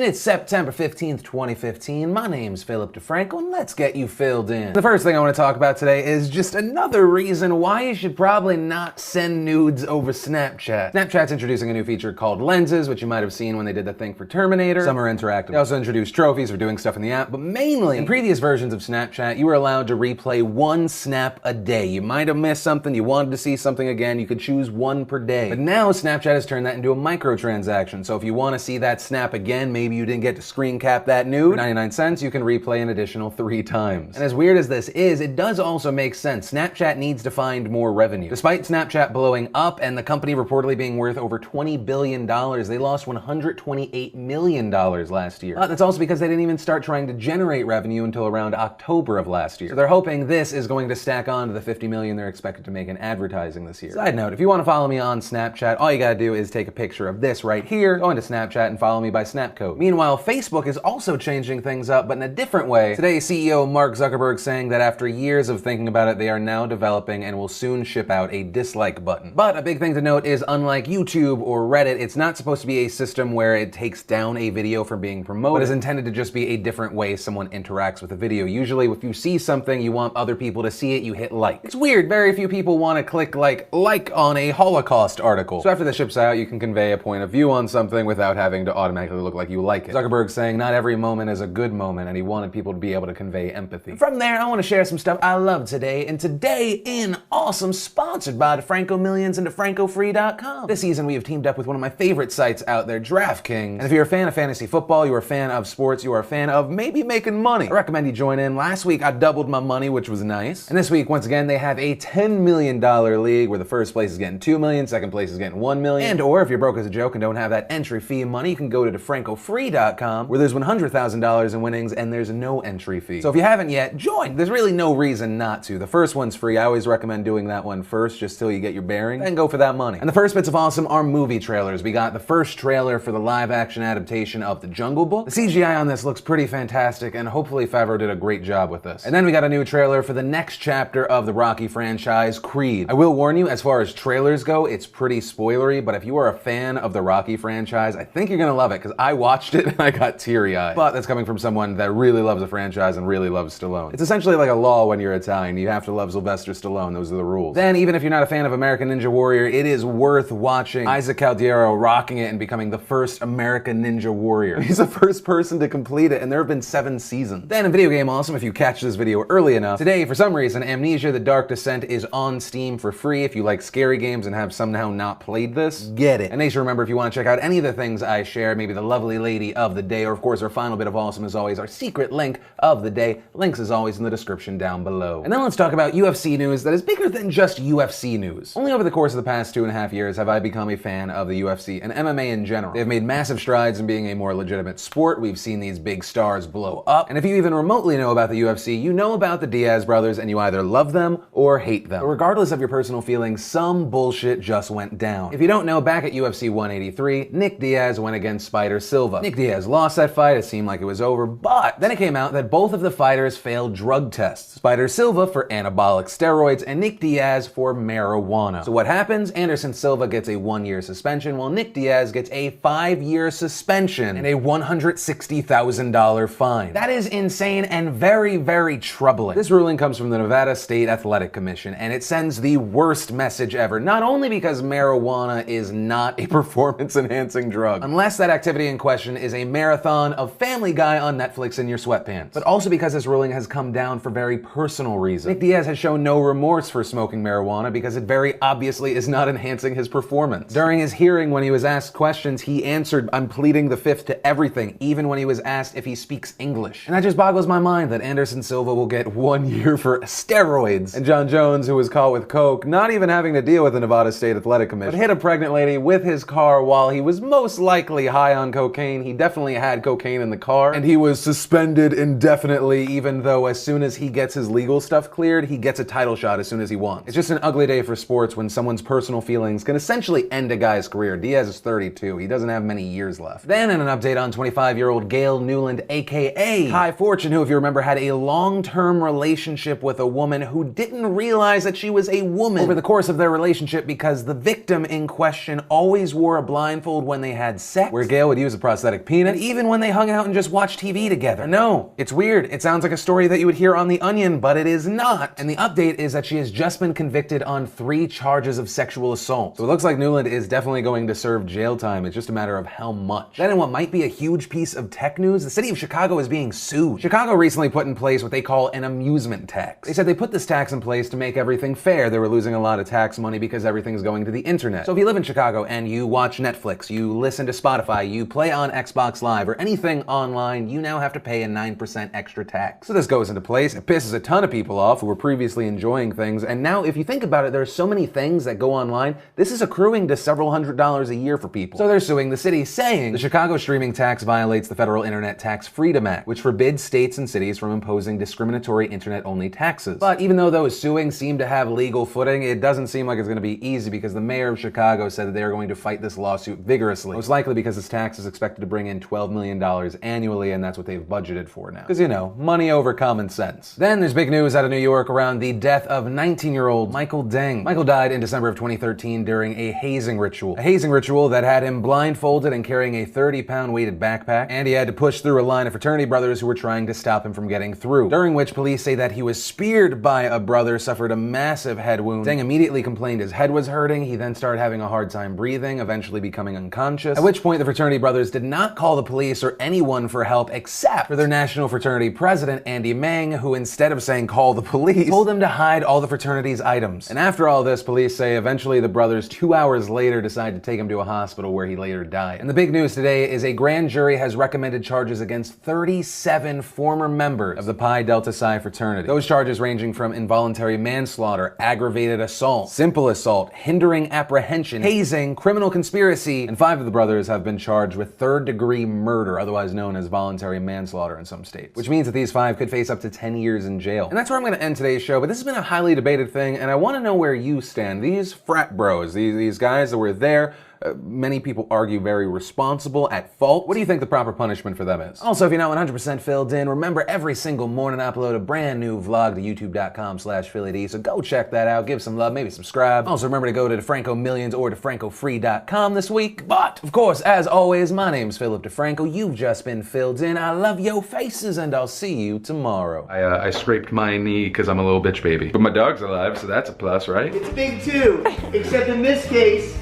It's September 15th, 2015. My name's Philip DeFranco, and let's get you filled in. The first thing I want to talk about today is just another reason why you should probably not send nudes over Snapchat. Snapchat's introducing a new feature called Lenses, which you might have seen when they did the thing for Terminator. Some are interactive. They also introduced trophies for doing stuff in the app, but mainly, in previous versions of Snapchat, you were allowed to replay one snap a day. You might have missed something, you wanted to see something again, you could choose one per day. But now Snapchat has turned that into a microtransaction, so if you want to see that snap again, maybe you didn't get to screen cap that nude, for 99 cents, you can replay an additional 3 times. And as weird as this is, it does also make sense. Snapchat needs to find more revenue. Despite Snapchat blowing up and the company reportedly being worth over $20 billion, they lost $128 million last year. But that's also because they didn't even start trying to generate revenue until around October of last year. So they're hoping this is going to stack on to the $50 million they're expected to make in advertising this year. Side note, if you want to follow me on Snapchat, all you gotta do is take a picture of this right here, go into Snapchat and follow me by Snapcode. Meanwhile, Facebook is also changing things up, but in a different way. Today, CEO Mark Zuckerberg saying that after years of thinking about it, they are now developing and will soon ship out a dislike button. But a big thing to note is, unlike YouTube or Reddit, it's not supposed to be a system where it takes down a video from being promoted. It is intended to just be a different way someone interacts with a video. Usually, if you see something, you want other people to see it, you hit like. It's weird, very few people want to click like on a Holocaust article. So after this ships out, you can convey a point of view on something without having to automatically look like you like it. Zuckerberg's saying not every moment is a good moment, and he wanted people to be able to convey empathy. And from there, I want to share some stuff I love today, and today in Awesome, sponsored by DeFranco Millions and DeFrancoFree.com. This season, we have teamed up with one of my favorite sites out there, DraftKings. And if you're a fan of fantasy football, you're a fan of sports, you are a fan of maybe making money, I recommend you join in. Last week, I doubled my money, which was nice. And this week, once again, they have a $10 million league where the first place is getting $2 million, second place is getting $1 million. And or if you're broke as a joke and don't have that entry fee money, you can go to DeFrancoFree.com where there's $100,000 in winnings and there's no entry fee. So if you haven't yet, join. There's really no reason not to. The first one's free. I always recommend doing that one first just till you get your bearing, then go for that money. And the first bits of awesome are movie trailers. We got the first trailer for the live action adaptation of The Jungle Book. The CGI on this looks pretty fantastic, and hopefully Favreau did a great job with this. And then we got a new trailer for the next chapter of the Rocky franchise, Creed. I will warn you, as far as trailers go, it's pretty spoilery, but if you are a fan of the Rocky franchise, I think you're gonna love it, because I watched it and I got teary-eyed. But that's coming from someone that really loves the franchise and really loves Stallone. It's essentially like a law when you're Italian. You have to love Sylvester Stallone. Those are the rules. Then, even if you're not a fan of American Ninja Warrior, it is worth watching Isaac Caldiero rocking it and becoming the first American Ninja Warrior. He's the first person to complete it, and there have been 7 seasons. Then in video game awesome, if you catch this video early enough, today, for some reason, Amnesia: The Dark Descent is on Steam for free. If you like scary games and have somehow not played this, get it. And make sure to remember, if you want to check out any of the things I share, maybe the lovely lady of the day, or of course our final bit of awesome is always our secret link of the day. Links as always in the description down below. And then let's talk about UFC news that is bigger than just UFC news. Only over the course of the past 2.5 years have I become a fan of the UFC and MMA in general. They've made massive strides in being a more legitimate sport. We've seen these big stars blow up. And if you even remotely know about the UFC, you know about the Diaz brothers, and you either love them or hate them. But regardless of your personal feelings, some bullshit just went down. If you don't know, back at UFC 183, Nick Diaz went against Spider Silva. Nick Diaz lost that fight. It seemed like it was over, but then it came out that both of the fighters failed drug tests. Spider Silva for anabolic steroids and Nick Diaz for marijuana. So what happens? Anderson Silva gets a 1-year suspension, while Nick Diaz gets a 5-year suspension and a $160,000 fine. That is insane and very, very troubling. This ruling comes from the Nevada State Athletic Commission, and it sends the worst message ever, not only because marijuana is not a performance-enhancing drug, unless that activity in question is a marathon of Family Guy on Netflix in your sweatpants, but also because this ruling has come down for very personal reasons. Nick Diaz has shown no remorse for smoking marijuana because it very obviously is not enhancing his performance. During his hearing, when he was asked questions, he answered, "I'm pleading the fifth to everything," even when he was asked if he speaks English. And that just boggles my mind that Anderson Silva will get 1 year for steroids, and John Jones, who was caught with coke, not even having to deal with the Nevada State Athletic Commission, but hit a pregnant lady with his car while he was most likely high on cocaine. He definitely had cocaine in the car, and he was suspended indefinitely, even though as soon as he gets his legal stuff cleared, he gets a title shot as soon as he wants. It's just an ugly day for sports when someone's personal feelings can essentially end a guy's career. Diaz is 32. He doesn't have many years left. Then in an update on 25-year-old Gail Newland, aka Kai Fortune, who, if you remember, had a long-term relationship with a woman who didn't realize that she was a woman over the course of their relationship because the victim in question always wore a blindfold when they had sex, where Gail would use a prosthetic prosthetic penis, and even when they hung out and just watched TV together. No, it's weird. It sounds like a story that you would hear on The Onion, but it is not. And the update is that she has just been convicted on 3 charges of sexual assault. So it looks like Newland is definitely going to serve jail time. It's just a matter of how much. Then in what might be a huge piece of tech news, the city of Chicago is being sued. Chicago recently put in place what they call an amusement tax. They said they put this tax in place to make everything fair. They were losing a lot of tax money because everything's going to the internet. So if you live in Chicago and you watch Netflix, you listen to Spotify, you play on Xbox Live, or anything online, you now have to pay a 9% extra tax. So this goes into place. It pisses a ton of people off who were previously enjoying things. And now if you think about it, there's so many things that go online. This is accruing to several $100s a year for people. So they're suing the city, saying the Chicago streaming tax violates the Federal Internet Tax Freedom Act, which forbids states and cities from imposing discriminatory internet-only taxes. But even though those suing seem to have legal footing, it doesn't seem like it's going to be easy because the mayor of Chicago said that they are going to fight this lawsuit vigorously. Most likely because this tax is expected to bring in $12 million annually, and that's what they've budgeted for now. Because, you know, money over common sense. Then there's big news out of New York around the death of 19-year-old Michael Deng. Michael died in December of 2013 during a hazing ritual. A hazing ritual that had him blindfolded and carrying a 30-pound weighted backpack, and he had to push through a line of fraternity brothers who were trying to stop him from getting through. During which police say that he was speared by a brother, suffered a massive head wound. Deng immediately complained his head was hurting. He then started having a hard time breathing, eventually becoming unconscious. At which point the fraternity brothers did not call the police or anyone for help except for their national fraternity president, Andy Mang, who instead of saying call the police, told them to hide all the fraternity's items. And after all this, police say eventually the brothers 2 hours later decided to take him to a hospital where he later died. And the big news today is a grand jury has recommended charges against 37 former members of the Pi Delta Psi fraternity. Those charges ranging from involuntary manslaughter, aggravated assault, simple assault, hindering apprehension, hazing, criminal conspiracy, and 5 of the brothers have been charged with third-degree murder, otherwise known as voluntary manslaughter in some states, which means that these 5 could face up to 10 years in jail. And that's where I'm going to end today's show, but this has been a highly debated thing, and I want to know where you stand. These frat bros, these guys that were there, many people argue very responsible, at fault. What do you think the proper punishment for them is? Also, if you're not 100% filled in, remember every single morning I upload a brand new vlog to youtube.com/PhillyD, so go check that out, give some love, maybe subscribe. Also, remember to go to DeFranco Millions or DeFrancoFree.com this week. But, of course, as always, my name's Philip DeFranco. You've just been filled in. I love your faces, and I'll see you tomorrow. I scraped my knee because I'm a little bitch baby. But my dog's alive, so that's a plus, right? It's big too, except in this case,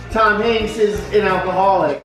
Tom Hanks is an alcoholic.